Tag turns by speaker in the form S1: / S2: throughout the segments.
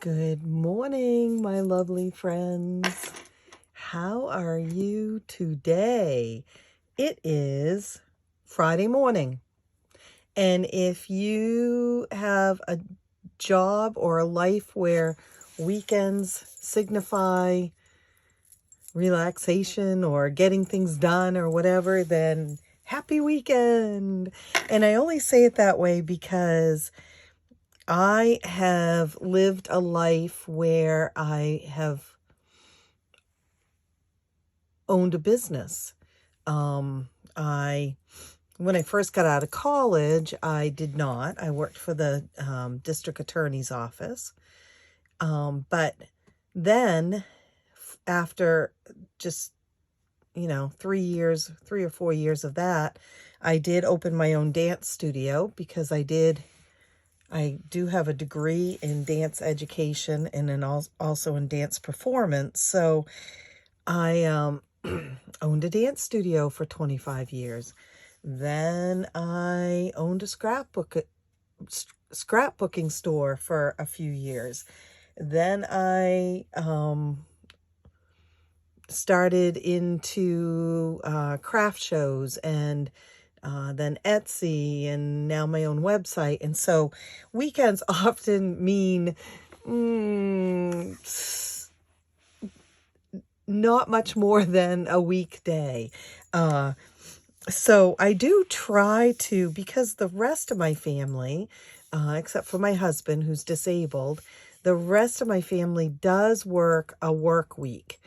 S1: Good morning, my lovely friends. How are you today? It is Friday morning. And if you have a job or a life where weekends signify relaxation or getting things done or whatever, then happy weekend. And I only say it that way because I have lived a life where I have owned a business. When I first got out of college, I did not. I worked for the district attorney's office. But then after just, 3 or 4 years of that, I did open my own dance studio because I do have a degree in dance education and then also in dance performance. So I owned a dance studio for 25 years. Then I owned a scrapbooking store for a few years. Then I started into craft shows and then Etsy, and now my own website. And so weekends often mean not much more than a weekday. So I do try to, because the rest of my family, except for my husband who's disabled, the rest of my family does work a work week.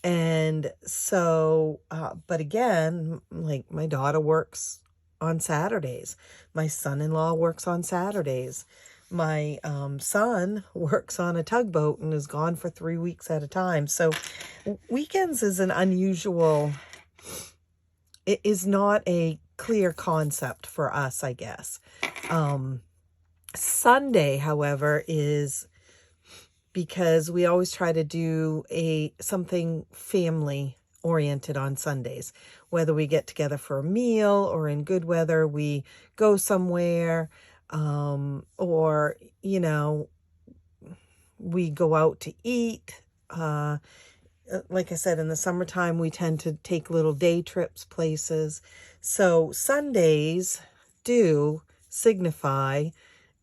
S1: And so, but again, like my daughter works on Saturdays. My son-in-law works on Saturdays. My son works on a tugboat and is gone for 3 weeks at a time. So weekends is it is not a clear concept for us, I guess. Sunday, however, is because we always try to do something family oriented on Sundays. Whether we get together for a meal or in good weather, we go somewhere, or, we go out to eat. Like I said, in the summertime, we tend to take little day trips places. So Sundays do signify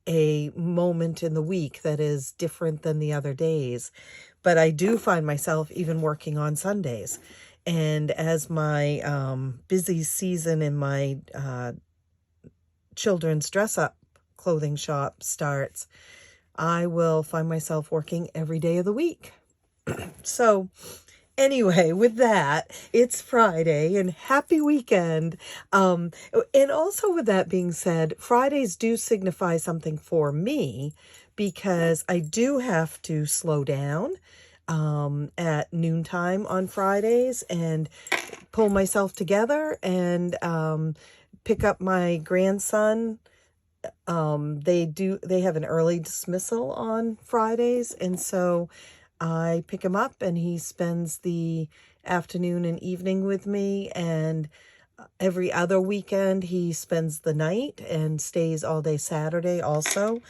S1: a moment in the week that is different than the other days. But I do find myself even working on Sundays. And as my busy season in my children's dress-up clothing shop starts, I will find myself working every day of the week. So anyway, with that, it's Friday and happy weekend. And also with that being said, Fridays do signify something for me because I do have to slow down at noontime on Fridays and pull myself together and pick up my grandson. They have an early dismissal on Fridays, and so I pick him up and he spends the afternoon and evening with me, and every other weekend he spends the night and stays all day Saturday also.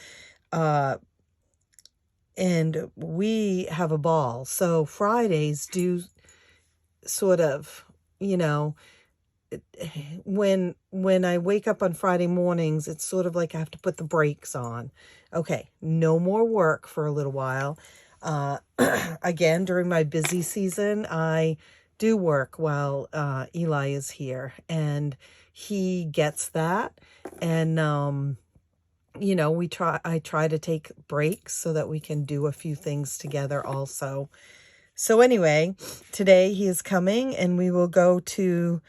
S1: And we have a ball. So Fridays do sort of, when I wake up on Friday mornings, it's sort of like I have to put the brakes on. Okay, no more work for a little while. Again, during my busy season, I do work while Eli is here, and he gets that. And I try to take breaks so that we can do a few things together also. So anyway, today he is coming and we will go to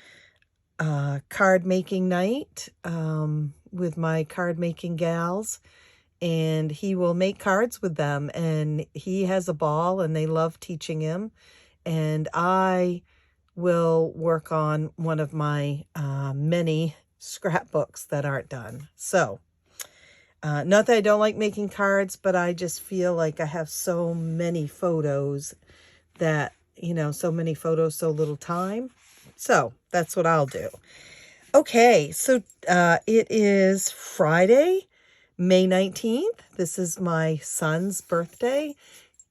S1: card making night with my card making gals. And he will make cards with them, and he has a ball and they love teaching him. And I will work on one of my many scrapbooks that aren't done. So not that I don't like making cards, but I just feel like I have so many photos that, so many photos, so little time. So that's what I'll do. Okay, so it is Friday, May 19th, this is my son's birthday.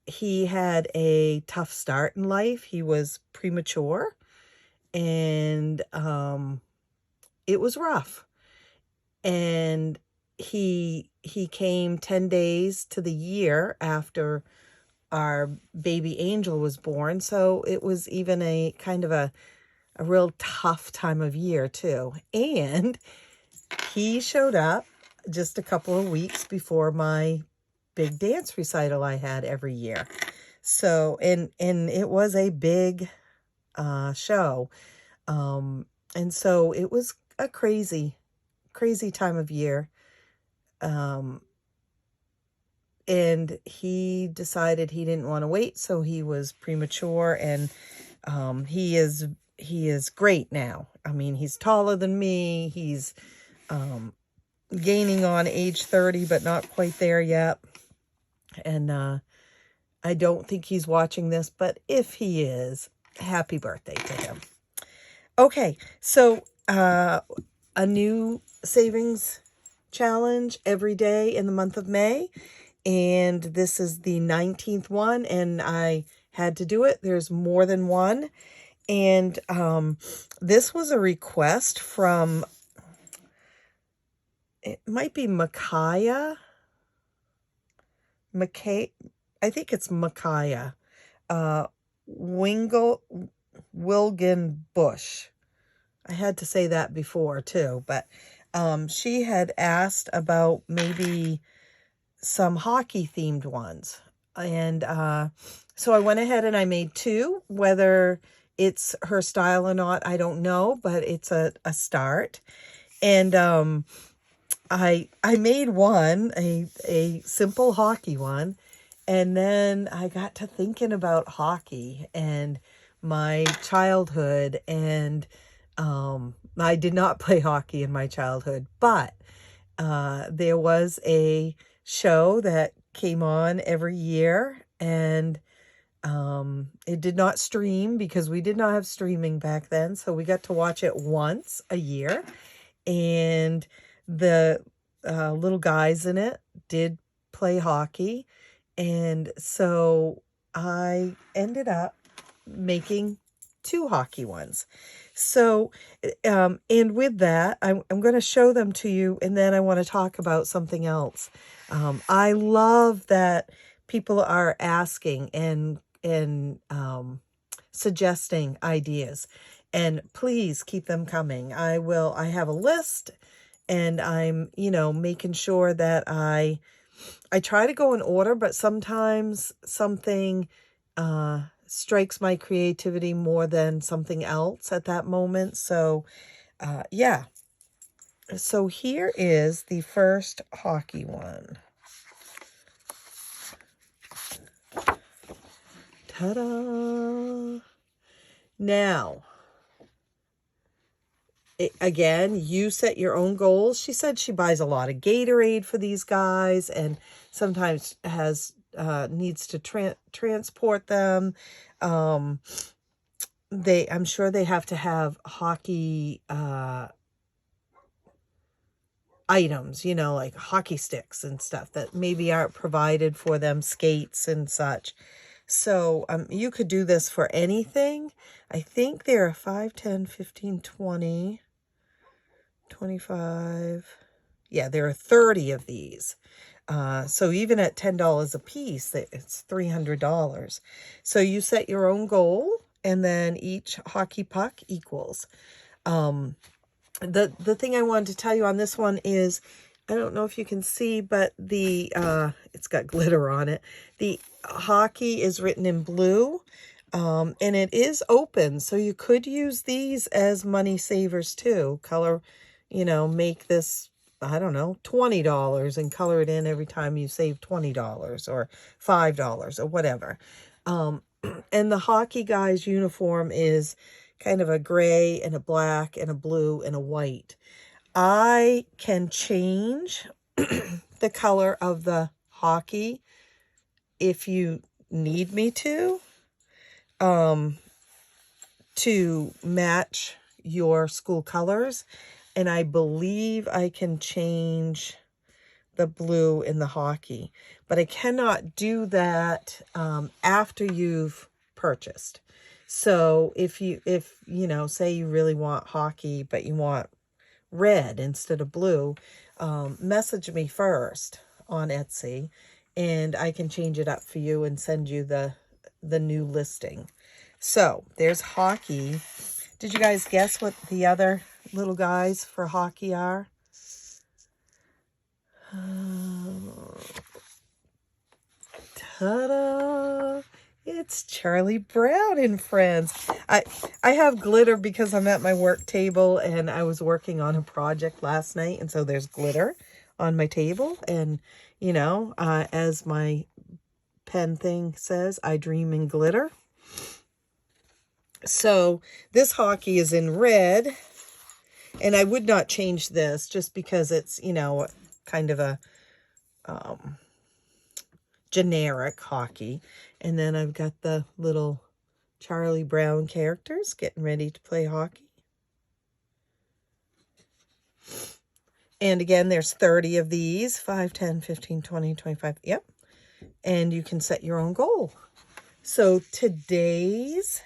S1: He had a tough start in life. He was premature, and it was rough. And he came 10 days to the year after our baby angel was born. So it was even a kind of a real tough time of year too. And he showed up just a couple of weeks before my big dance recital I had every year. So, and it was a big show. And so it was a crazy time of year. And he decided he didn't want to wait, so he was premature, and he is great now. I mean, he's taller than me. He's gaining on age 30, but not quite there yet. And I don't think he's watching this, but if he is, happy birthday to him. Okay, so a new savings challenge every day in the month of May. And this is the 19th one, and I had to do it. There's more than one. And this was a request from, it might be Micaiah. I think it's Micaiah. Wilgen Bush. I had to say that before too, but she had asked about maybe some hockey themed ones. And so I went ahead and I made two. Whether it's her style or not, I don't know, but it's a start. And I made one, a simple hockey one, and then I got to thinking about hockey and my childhood, and I did not play hockey in my childhood, but there was a show that came on every year, and it did not stream because we did not have streaming back then, so we got to watch it once a year. And the little guys in it did play hockey, and so I ended up making two hockey ones. So, and with that, I'm going to show them to you, and then I want to talk about something else. I love that people are asking and suggesting ideas, and please keep them coming. I have a list, and I'm, making sure that I try to go in order, but sometimes something strikes my creativity more than something else at that moment. So, yeah. So here is the first hockey one. Ta-da! Now, again, you set your own goals. She said she buys a lot of Gatorade for these guys, and sometimes needs to transport them. I'm sure they have to have hockey items, like hockey sticks and stuff that maybe aren't provided for them, skates and such. So you could do this for anything. I think there are 5, 10, 15, 20, 25. Yeah, there are 30 of these. So even at $10 a piece, it's $300. So you set your own goal, and then each hockey puck equals. The thing I wanted to tell you on this one is, I don't know if you can see, but it's got glitter on it. The hockey is written in blue, and it is open, so you could use these as money savers too. Color, make this, I don't know, $20 and color it in every time you save $20 or $5 or whatever. And the hockey guy's uniform is kind of a gray and a black and a blue and a white. I can change the color of the hockey if you need me to match your school colors. And I believe I can change the blue in the hockey. But I cannot do that after you've purchased. So if you know, say you really want hockey, but you want red instead of blue, message me first on Etsy, and I can change it up for you and send you the new listing. So there's hockey. Did you guys guess what the other little guys for hockey are? Ta-da! It's Charlie Brown and Friends. I have glitter because I'm at my work table and I was working on a project last night, and so there's glitter on my table. And you know, as my pen thing says, I dream in glitter. So this hockey is in red, and I would not change this just because it's, you know, kind of a generic hockey. And then I've got the little Charlie Brown characters getting ready to play hockey. And again, there's 30 of these, 5, 10, 15, 20, 25. Yep. And you can set your own goal. So today's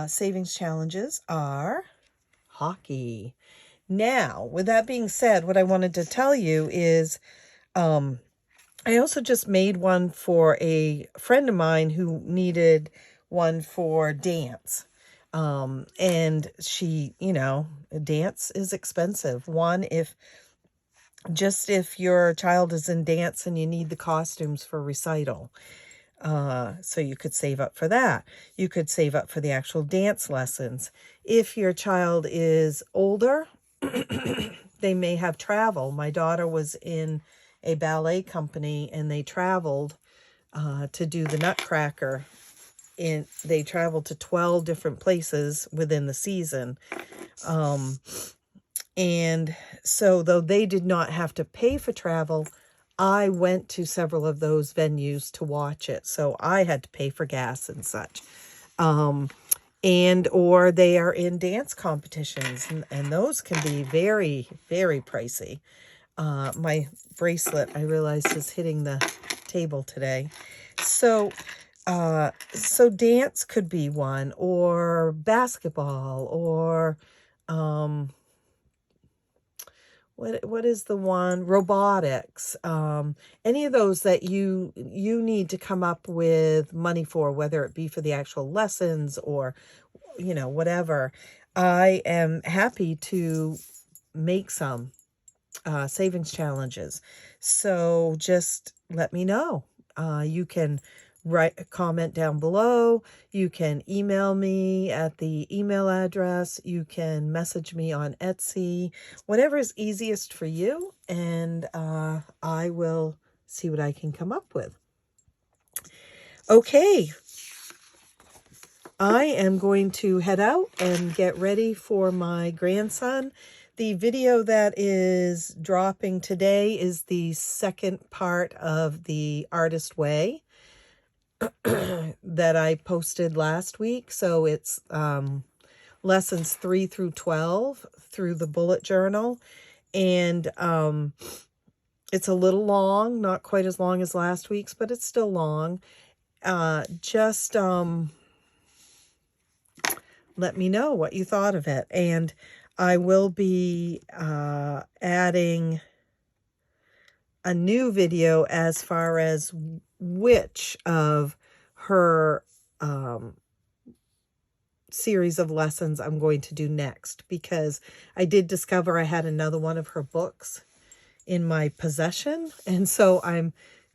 S1: savings challenges are hockey. Now, with that being said, what I wanted to tell you is I also just made one for a friend of mine who needed one for dance. And she, you know, dance is expensive. One, if your child is in dance and you need the costumes for recital. So you could save up for that. You could save up for the actual dance lessons. If your child is older, they may have travel. My daughter was in a ballet company and they traveled to do the Nutcracker. And they traveled to 12 different places within the season. And so though they did not have to pay for travel, I went to several of those venues to watch it. So I had to pay for gas and such. And or they are in dance competitions, and those can be very, very pricey. My bracelet, I realized, is hitting the table today. So dance could be one, or basketball, or what is the one? Robotics. Any of those that you need to come up with money for, whether it be for the actual lessons or, you know, whatever. I am happy to make some savings challenges. So just let me know. You can write a comment down below. You can email me at the email address. You can message me on Etsy, whatever is easiest for you. And I will see what I can come up with. Okay. I am going to head out and get ready for my grandson. The video that is dropping today is the second part of the Artist Way that I posted last week. So it's lessons 3 through 12 through the bullet journal. And it's a little long, not quite as long as last week's, but it's still long. Just let me know what you thought of it. And I will be adding a new video as far as which of her series of lessons I'm going to do next, because I did discover I had another one of her books in my possession, and so I'm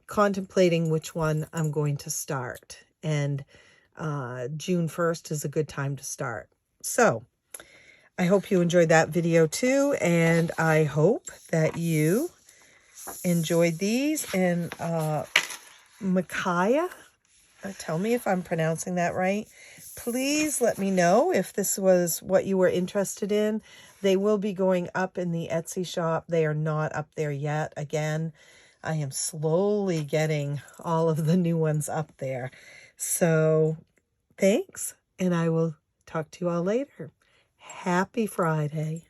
S1: contemplating which one I'm going to start. And June 1st is a good time to start. So I hope you enjoyed that video too, and I hope that you enjoyed these. And Micaiah, tell me if I'm pronouncing that right. Please let me know if this was what you were interested in. They will be going up in the Etsy shop. They are not up there yet. Again, I am slowly getting all of the new ones up there. So thanks, and I will talk to you all later. Happy Friday.